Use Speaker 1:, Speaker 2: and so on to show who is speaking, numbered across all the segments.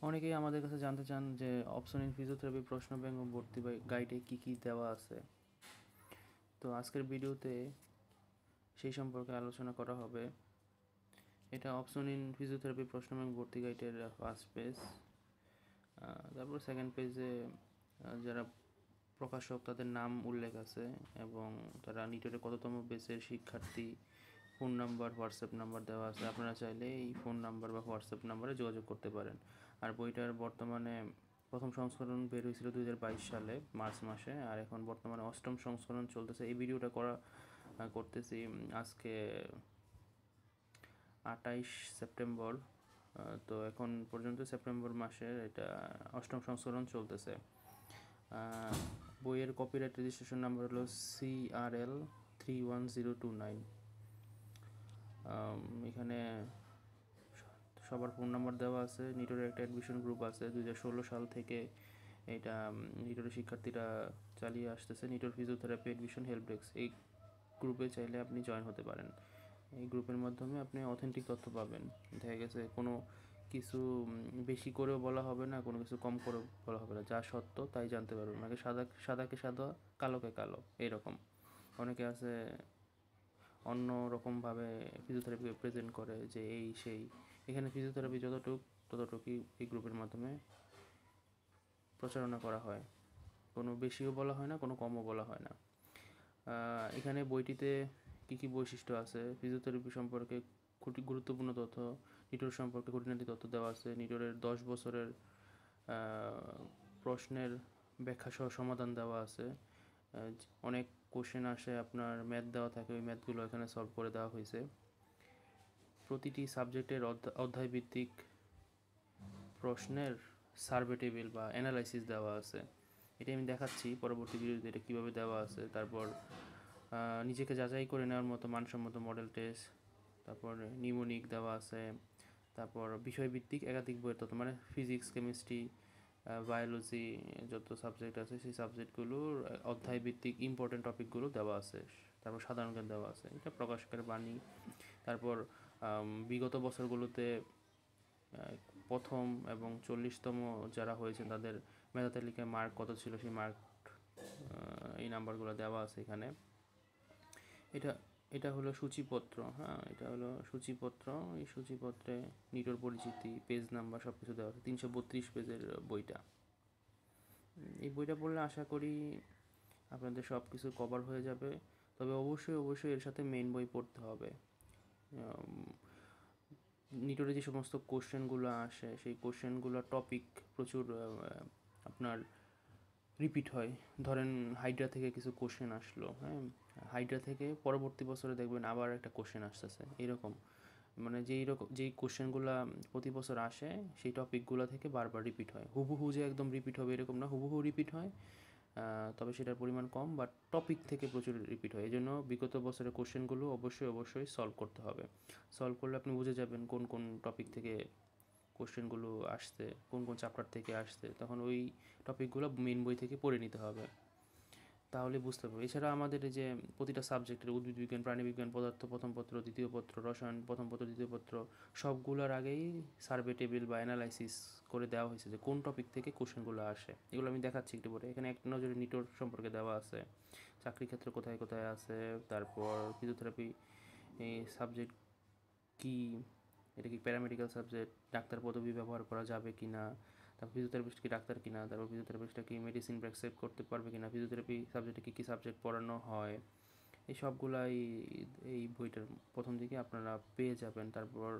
Speaker 1: অনেকেই আমাদের কাছে জানতে চান যে অপশন ইন ফিজিওথেরাপি প্রশ্ন ব্যাংক ও ভর্তি গাইডে কী কী দেওয়া আছে। তো আজকের ভিডিওতে সেই সম্পর্কে আলোচনা করা হবে। এটা অপশন ইন ফিজিওথেরাপি প্রশ্ন ব্যাংক ভর্তি গাইডের ফার্স্ট পেজ। তারপর সেকেন্ড পেজে যারা প্রকাশক তাদের নাম উল্লেখ আছে এবং তারা নিটের কততম বেসের শিক্ষার্থী, ফোন নাম্বার, হোয়াটসঅ্যাপ নাম্বার দেওয়া আছে। আপনারা চাইলে এই ফোন নাম্বার বা হোয়াটসঅ্যাপ নাম্বারে যোগাযোগ করতে পারেন। আর বইটার বর্তমানে প্রথম সংস্করণ বের হয়েছিল 2022 সালে মার্চ মাসে, আর এখন বর্তমানে 8ম সংস্করণ চলতেছে। এই ভিডিওটা করতেছি আজকে 28 সেপ্টেম্বর। তো এখন পর্যন্ত সেপ্টেম্বর মাসের এটা 8ম সংস্করণ চলতেছে। বইয়ের কপিরাইট রেজিস্ট্রেশন নাম্বার হলো CRL 31029। এখানে সবার ফোন নাম্বার দেওয়া আছে। নিটোরের একটা অ্যাডমিশন গ্রুপ আছে 2016 সাল থেকে এটা নিটোরের শিক্ষার্থীরা চালিয়ে আসতেছে। নিটোর ফিজিওথেরাপি অ্যাডমিশন হেল্প ডেস্ক, এই গ্রুপে চাইলে আপনি জয়েন হতে পারেন। এই গ্রুপের মাধ্যমে আপনি অথেন্টিক তথ্য পাবেন। দেখা গেছে কোনো কিছু বেশি করেও বলা হবে না, কোনো কিছু কম করেও বলা হবে না, যা সত্য তাই জানতে পারবেন। মানে সাদাকে সাদা, কালোকে কালো, এইরকম। অনেকে আছে অন্য রকমভাবে ফিজিওথেরাপিকে প্রেজেন্ট করে যে এই সেই। এখানে ফিজিওথেরাপি ততটুকুই এই গ্রুপের মাধ্যমে প্রচারণা করা হয়। কোনো বেশিও বলা হয় না, কোনো কমও বলা হয় না। এখানে বইটিতে কী কী বৈশিষ্ট্য আছে, ফিজিওথেরাপি সম্পর্কে গুরুত্বপূর্ণ তথ্য, নিটোর সম্পর্কে খুঁটিনাটি তথ্য দেওয়া আছে। নিটোরের 10 বছরের প্রশ্নের ব্যাখ্যা সহ সমাধান দেওয়া আছে। অনেক কোশ্চেন আসে, আপনার ম্যাথ দেওয়া থাকে, ওই ম্যাথগুলো এখানে সলভ করে দেওয়া হয়েছে। প্রতিটি সাবজেক্টের অধ্যায়ভিত্তিক প্রশ্নের সার্ভে টেবিল বা অ্যানালাইসিস দেওয়া আছে। এটা আমি দেখাচ্ছি পরবর্তী ভিডিওতে এটা কীভাবে দেওয়া আছে। তারপর নিজেকে যাচাই করে নেওয়ার মতো মানসম্মত মডেল টেস্ট, তারপর নিউমোনিক দেওয়া আছে। তারপর বিষয়ভিত্তিক একাধিক বইয়ের তথ্য, মানে ফিজিক্স, কেমিস্ট্রি, বায়োলজি যত সাবজেক্ট আছে সেই সাবজেক্টগুলোর অধ্যায়ভিত্তিক ইম্পর্টেন্ট টপিকগুলো দেওয়া আছে। তারপর সাধারণ জ্ঞান দেওয়া আছে, এটা প্রকাশকের বাণী। তারপর বিগত বছরগুলোতে প্রথম এবং 40তম যারা হয়েছেন তাদের মেধা তালিকায় মার্ক কত ছিল, সেই মার্ক এই নাম্বারগুলো দেওয়া আছে এখানে। এটা হলো সূচিপত্র। এটা হলো সূচিপত্র। এই সূচিপত্রে নিটোর পরিচিতি, পেজ নাম্বার সব কিছু দেওয়া আছে। 332 পেজের বইটা। এই বইটা পড়লে আশা করি আপনাদের সব কিছু কভার হয়ে যাবে। তবে অবশ্যই এর সাথে মেইন বই পড়তে হবে। নিটোরে যে সমস্ত কোশ্চেনগুলো আসে সেই কোশ্চেনগুলো টপিক প্রচুর আপনার রিপিট হয়। ধরেন হাইড্রা থেকে কিছু কোশ্চেন আসলো, হাইড্রা থেকে পরবর্তী বছরে দেখবেন আবার একটা কোশ্চেন আসতেছে, এরকম। মানে যেই কোশ্চেনগুলো প্রতি বছর আসে সেই টপিকগুলো থেকে বারবার রিপিট হয়। হুবহু যে একদম রিপিট হবে এরকম না, হুবহু রিপিট হয়, তবে সেটার পরিমাণ কম, বাট টপিক থেকে প্রচুর রিপিট হয়। এই জন্য বিগত বছরের কোশ্চেনগুলো অবশ্যই সলভ করতে হবে। সলভ করলে আপনি বুঝে যাবেন কোন কোন টপিক থেকে কোশ্চেনগুলো আসছে, কোন কোন চ্যাপ্টার থেকে আসছে। তখন ওই টপিকগুলো মেন বই থেকে পড়ে নিতে হবে, তাহলে বুঝতে পারবো। এছাড়া আমাদের এই যে প্রতিটা সাবজেক্টের উদ্ভিদ বিজ্ঞান, প্রাণীবিজ্ঞান, পদার্থ প্রথম পত্র, দ্বিতীয় পত্র, রসায়ন প্রথম পত্র, দ্বিতীয় পত্র, সবগুলোর আগেই সার্ভে টেবিল বা অ্যানালাইসিস করে দেওয়া হয়েছে যে কোন টপিক থেকে কোশ্চেনগুলো আসে। এগুলো আমি দেখাচ্ছি একটু পরে। এখানে এক নজরে নিটোর সম্পর্কে দেওয়া আছে, চাকরি ক্ষেত্র কোথায় কোথায় আছে, তারপর ফিজিওথেরাপি এই সাবজেক্ট কি, এটা কি প্যারামেডিক্যাল সাবজেক্ট, ডাক্তার পদবি ব্যবহার করা যাবে কি না, তারপর ফিজিওথেরাপিস্ট কি ডাক্তার কিনা, তারপর ফিজিওথেরাপিস্টটা কি মেডিসিন প্রেসক্রাইব করতে পারবে কিনা, ফিজিওথেরাপি সাবজেক্টে কী কী সাবজেক্ট পড়ানো হয়, এই সবগুলাই এই বইটার প্রথম দিকে আপনারা পেয়ে যাবেন। তারপর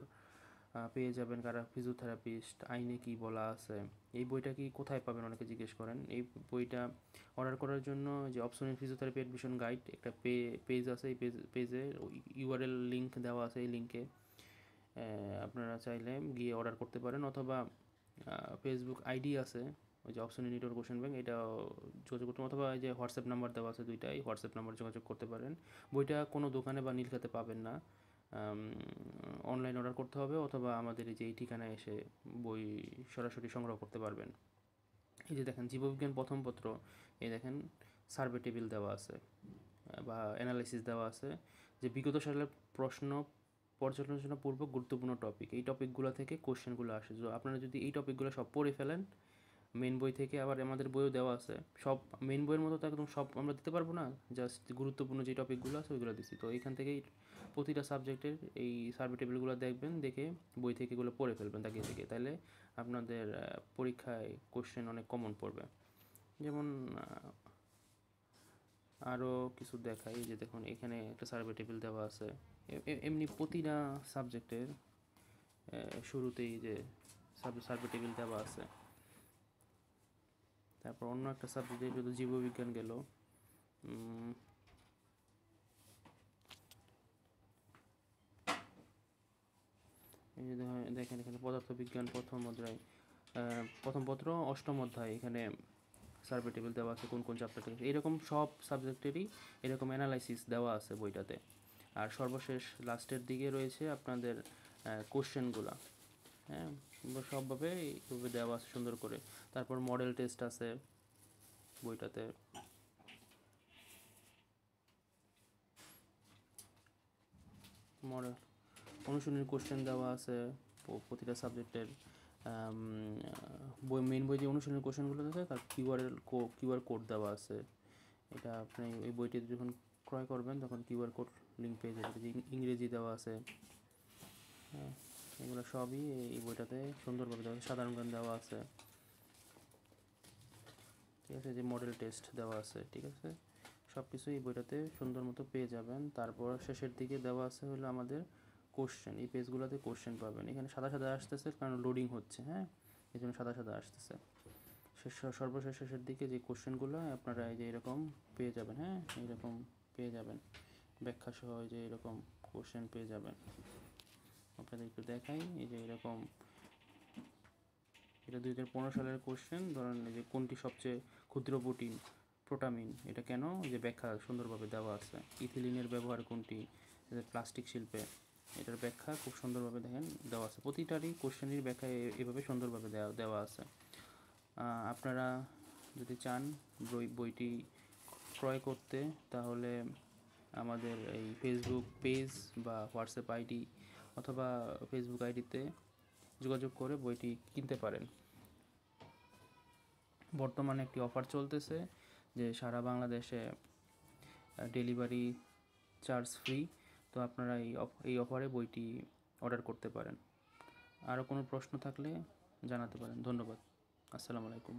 Speaker 1: পেয়ে যাবেন কারা ফিজিওথেরাপিস্ট, আইনে কি বলা আছে। এই বইটা কি কোথায় পাবেন অনেকে জিজ্ঞেস করেন। এই বইটা অর্ডার করার জন্য যে option in physiotherapy admission guide একটা পেজ আছে, এই পেজে ইউআরএল লিঙ্ক দেওয়া আছে। এই লিঙ্কে আপনারা চাইলে গিয়ে অর্ডার করতে পারেন, অথবা ফেসবুক আইডি আছে ওই যে অপশন ইন নিটোর কোশ্চেন ব্যাংক, এটা যোগাযোগ করতে, অথবা এই যে হোয়াটসঅ্যাপ নাম্বার দেওয়া আছে দুইটাই, হোয়াটসঅ্যাপ নাম্বার যোগাযোগ করতে পারেন। বইটা কোনো দোকানে বা নীলখাতে পাবেন না, অনলাইন অর্ডার করতে হবে, অথবা আমাদের এই যে এই ঠিকানায় এসে বই সরাসরি সংগ্রহ করতে পারবেন। এই যে দেখেন জীববিজ্ঞান প্রথম পত্র, এই দেখেন সার্ভে টেবিল দেওয়া আছে বা অ্যানালাইসিস দেওয়া আছে যে বিগত সালের প্রশ্ন পর্যালোচনাপূর্বক গুরুত্বপূর্ণ টপিক, এই টপিকগুলো থেকে কোশ্চেনগুলো আসে। তো আপনারা যদি এই টপিকগুলো সব পড়ে ফেলেন মেন বই থেকে, আবার আমাদের বইও দেওয়া আছে, সব মেন বইয়ের মতো তো একদম সব আমরা দিতে পারবো না, জাস্ট গুরুত্বপূর্ণ যে টপিকগুলো আছে ওইগুলো দিচ্ছি। তো এইখান থেকেই প্রতিটা সাবজেক্টের এই সার্ভে টেবিলগুলো দেখবেন, দেখে বই থেকে এগুলো পড়ে ফেলবেন তাকিয়ে থেকে, তাহলে আপনাদের পরীক্ষায় কোশ্চেন অনেক কমন পড়বে। যেমন আরও কিছু দেখাই, যে দেখুন এখানে একটা সার্ভে টেবিল দেওয়া আছে। এমনি প্রতিটা সাবজেক্টের শুরুতেই যে সার্ভে টেবিল দেওয়া আছে। তারপর অন্য একটা সাবজেক্টে যদি জীববিজ্ঞান গেল, এই যে দেখেন এখানে পদার্থবিজ্ঞান প্রথম পত্র অষ্টম অধ্যায়, এখানে সার্ভে টেবিল দেওয়া আছে কোন কোন চ্যাপ্টার থেকে, এরকম সব সাবজেক্টেরই এরকম অ্যানালাইসিস দেওয়া আছে বইটাতে। আর সর্বশেষ লাস্টের দিকে রয়েছে আপনাদের কোশ্চেনগুলো, হ্যাঁ, সবভাবে এইভাবে দেওয়া আছে সুন্দর করে। তারপর মডেল টেস্ট আছে বইটাতে, মডেল অনুশীলনের কোশ্চেন দেওয়া আছে প্রতিটা সাবজেক্টের। মেন বই যে অনুশীলনের কোশ্চেনগুলো আছে তার কিউআর কোড দেওয়া আছে। এটা আপনি এই বইটি যখন ক্রয় করবেন তখন কিউআর কোড লিঙ্ক পেয়ে যাবেন, যে ইংরেজি দেওয়া আছে। হ্যাঁ, এগুলো সবই এই বইটাতে সুন্দরভাবে দেওয়া আছে। সাধারণ জ্ঞান দেওয়া আছে, ঠিক আছে, যে মডেল টেস্ট দেওয়া আছে, ঠিক আছে, সব কিছু এই বইটাতে সুন্দর মতো পেয়ে যাবেন। তারপর শেষের দিকে দেওয়া আছে হলো আমাদের কোশ্চেন, এই পেজগুলোতে কোশ্চেন পাবেন। এখানে সাদা সাদা আসতেছে কারণ লোডিং হচ্ছে, হ্যাঁ, এই জন্য সাদা সাদা আসতেছে। সর্বশেষ শেষের দিকে যে কোশ্চেনগুলো আপনারা এই যে এরকম পেয়ে যাবেন, হ্যাঁ, এইরকম পেয়ে যাবেন ব্যাখ্যা সহ, যে এরকম কোশ্চেন পেয়ে যাবেন। আপনাদের একটু দেখাই, এই যে এরকম, এটা 2015 সালের কোশ্চেন। ধরেন এই যে কোনটি সবচেয়ে ক্ষুদ্র প্রোটামিন, এটা কেন, যে ব্যাখ্যা সুন্দরভাবে দেওয়া আছে। ইথিলিনের ব্যবহার কোনটি প্লাস্টিক শিল্পে, এটার ব্যাখ্যা খুব সুন্দরভাবে দেখেন দেওয়া আছে। প্রতিটারই কোশ্চেনের ব্যাখ্যা এভাবে সুন্দরভাবে দেওয়া আছে। আপনারা যদি চান বইটি ক্রয় করতে, তাহলে আমাদের এই ফেসবুক পেজ বা হোয়াটসঅ্যাপ আইডি অথবা ফেসবুক আইডিতে যোগাযোগ করে বইটি কিনতে পারেন। বর্তমানে একটি অফার চলতেছে, যে সারা বাংলাদেশে ডেলিভারি চার্জ ফ্রি। তো আপনারা এই অফারে বইটি অর্ডার করতে পারেন। আরও কোনো প্রশ্ন থাকলে জানাতে পারেন। ধন্যবাদ। আসসালামু আলাইকুম।